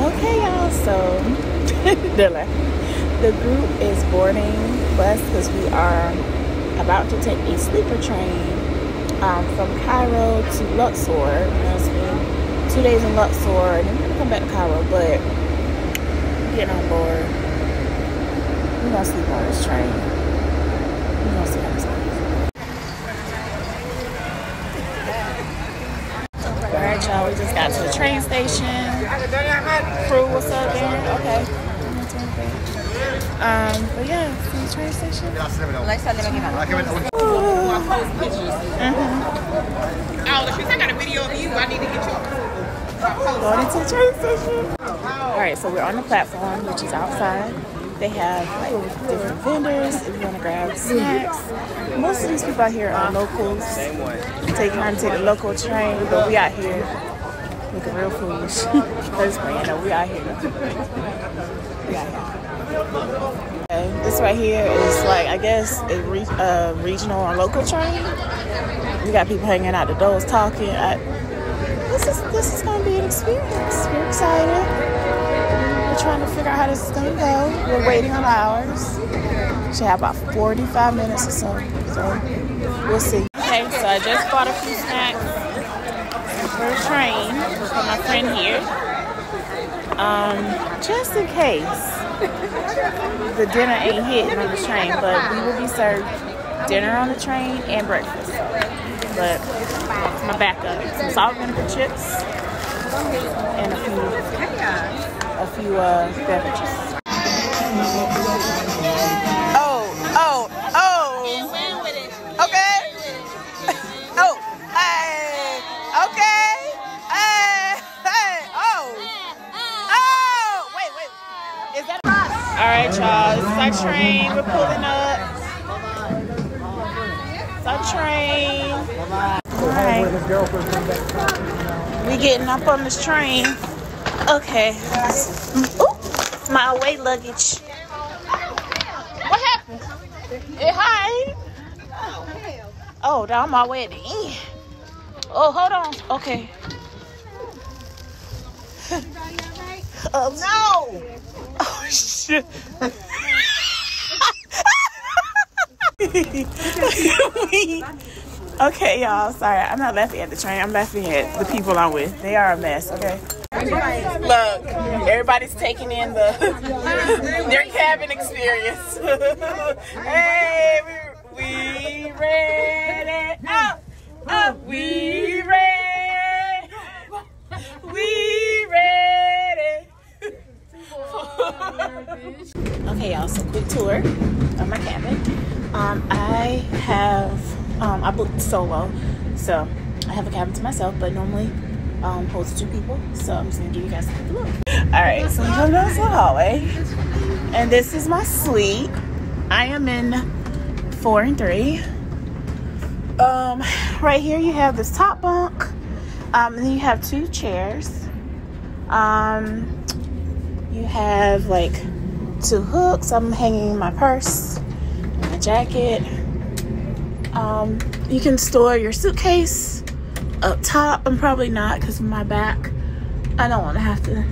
Okay, y'all, so the group is boarding bus because we are about to take a sleeper train from Cairo to Luxor. We're going to spend 2 days in Luxor and then we're going to come back to Cairo, but getting on board. We're going to sleep on this train. We're going to see how this goes. Alright, y'all, we just got to the train station. Crew, what's up there? Okay. But yeah, from the train station. I got a video of you. I need to get you. Going into the train station. Alright, so we're on the platform, which is outside. They have like different vendors if you want to grab snacks. Most of these people out here are locals. Take the local train, but we out here looking real foolish. That's playing. No, we out here. We out here. Okay, this right here is like, I guess, a regional or local train. We got people hanging out the doors talking. This is gonna be an experience. We're excited. We're trying to figure out how this is gonna go. We're waiting on ours. Should have about 45 minutes or so. So we'll see. Okay, so I just bought a few snacks for the train for my friend here. Just in case the dinner ain't hitting on the train, but we will be served dinner on the train and breakfast. But my backup, some salt vinegar chips and a few beverages. Okay. Oh, hey, okay. Hey, oh. Wait. Is that? All right, y'all. This is our train. We're pulling up. It's our train. All right. We getting up on this train. Okay. Ooh, my away luggage. What happened? Hi. Oh, now I'm on my way at the end. Oh, hold on. Okay. No. Oh, shit. Okay, y'all. Sorry, I'm not laughing at the train. I'm laughing at the people I'm with. They are a mess, okay? Look, everybody's taking in their cabin experience. Hey, we ready. We ready. We ready. Okay, y'all, so quick tour of my cabin. I booked solo, so I have a cabin to myself, but normally holds 2 people, so I'm just gonna give you guys a quick look. Alright, so we come down the hallway, and this is my suite. I am in 4 and 3. Right here you have this top bunk, and then you have 2 chairs. You have like 2 hooks. I'm hanging my purse, my jacket. You can store your suitcase up top. I'm probably not because of my back. I don't want to have to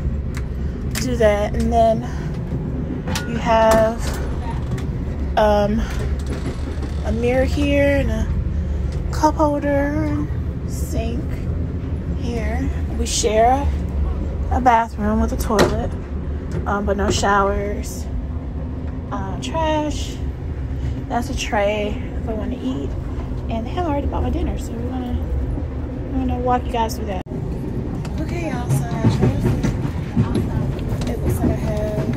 do that. And then you have a mirror here and a cup holder and sink here. We share a bathroom with a toilet, but no showers. Trash. That's a tray if I want to eat. And hell, I already bought my dinner, so we're gonna walk you guys through that. Okay, y'all, so it looks like I have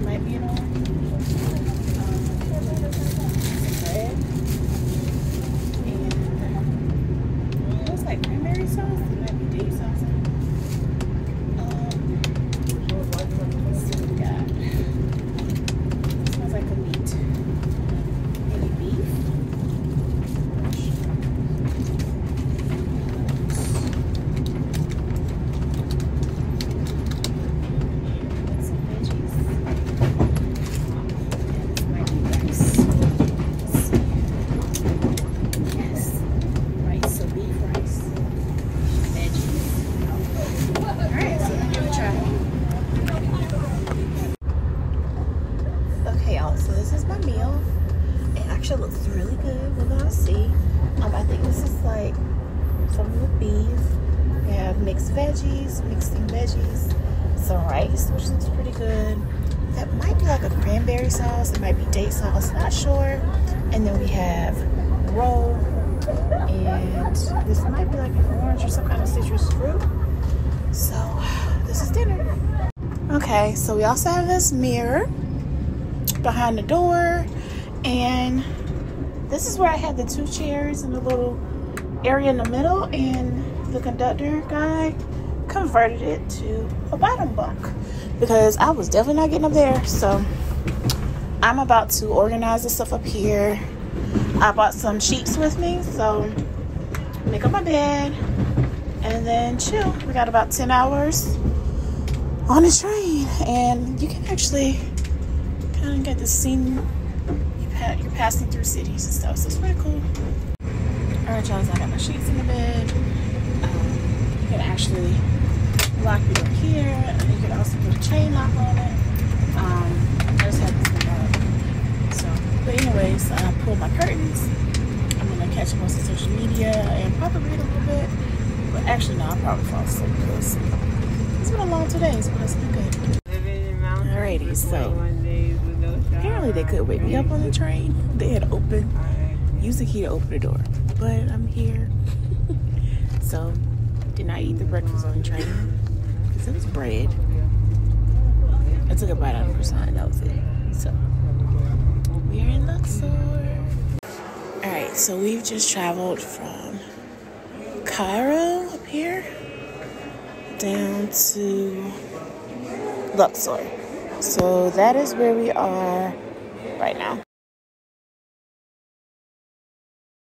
might be an orange. Bread. And it looks like cranberry sauce. It might be date sauce. Let's see what we got. It smells like a meat. Maybe beef. mixed steamed veggies, some rice, which looks pretty good. That might be like a cranberry sauce. It might be date sauce, not sure. And then we have roll, and this might be like an orange or some kind of citrus fruit. So this is dinner. Okay, so we also have this mirror behind the door, and this is where I had the 2 chairs and the little area in the middle, and the conductor guy converted it to a bottom bunk because I was definitely not getting up there. So I'm about to organize the stuff up here. I bought some sheets with me, so make up my bed and then chill. We got about 10 hours on the train, and you can actually kind of get the scene. You're passing through cities and stuff, so it's pretty cool. Alright, y'all, so I got my sheets in the bed. You can actually lock it up here, and you can also put a chain lock on it. I just have this thing up. So, but anyways, I pulled my curtains. I'm gonna catch up on some social media and probably read a little bit. But actually, no, I'll probably fall asleep because it's been a long 2 days, but it's been good. Alrighty, so apparently they could wake me up on the train. They had used the key to open the door, but I'm here. So did not eat the breakfast on the train because it was bread. I took a bite out of the croissant and that was it. So we're in Luxor. Alright, so we've just traveled from Cairo up here down to Luxor. So that is where we are right now.